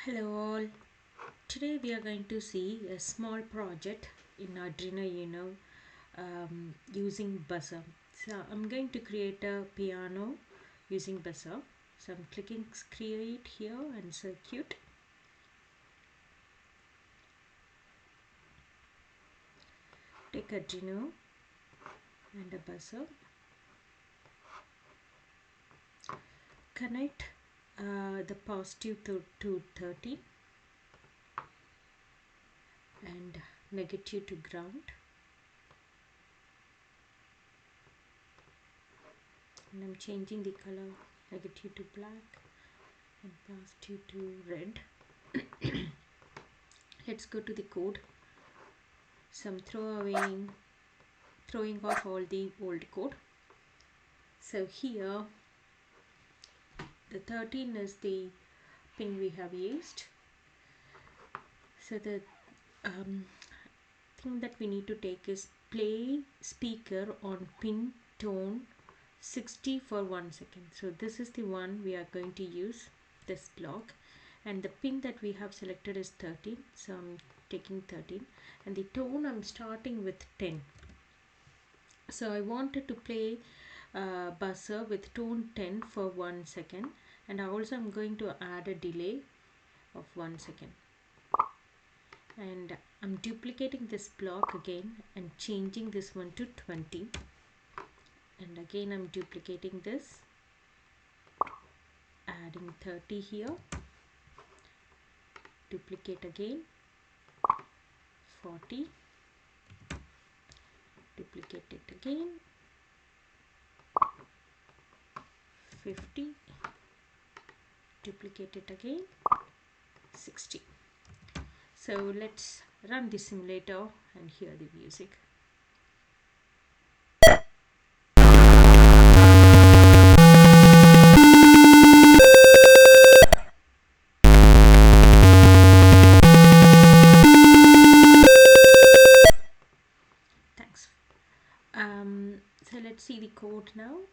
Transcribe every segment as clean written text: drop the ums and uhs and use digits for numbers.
Hello all. Today we are going to see a small project in Arduino using buzzer. So I'm going to create a piano using buzzer. So I'm clicking create here and circuit. Take Arduino and a buzzer. Connect the positive to 30 and negative to ground. And I'm changing the color negative to black and positive to red. Let's go to the code. So I'm throwing off all the old code. So here the 13 is the pin we have used. So the thing that we need to take is play speaker on pin tone 60 for 1 second. So this is the one we are going to use, this block, and the pin that we have selected is 13. So I'm taking 13 and the tone I'm starting with 10. So I wanted to play buzzer with tone 10 for 1 second, and also I'm going to add a delay of 1 second. And I'm duplicating this block again and changing this one to 20. And again I'm duplicating this, adding 30 here, duplicate again, 40, duplicate it again, 50, duplicate it again, 60. So let's run the simulator and hear the music. Thanks. So let's see the code now.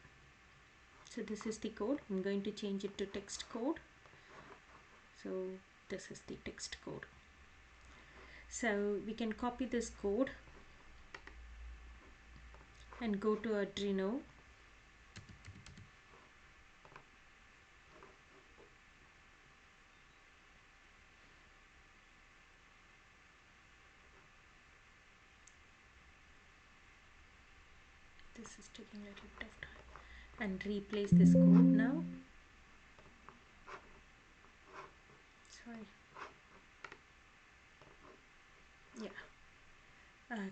So this is the code. I'm going to change it to text code. So this is the text code. So we can copy this code and go to Arduino. This is taking a little bit of time. And replace this code now. Sorry. Yeah.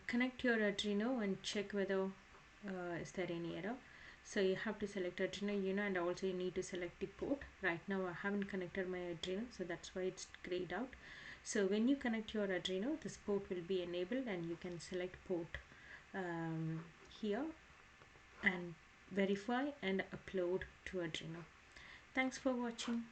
Connect your Arduino and check whether is there any error. So you have to select Arduino and also you need to select the port. Right now I haven't connected my Arduino, so that's why it's grayed out. So when you connect your Arduino, this port will be enabled and you can select port here and verify and upload to Arduino. Thanks for watching.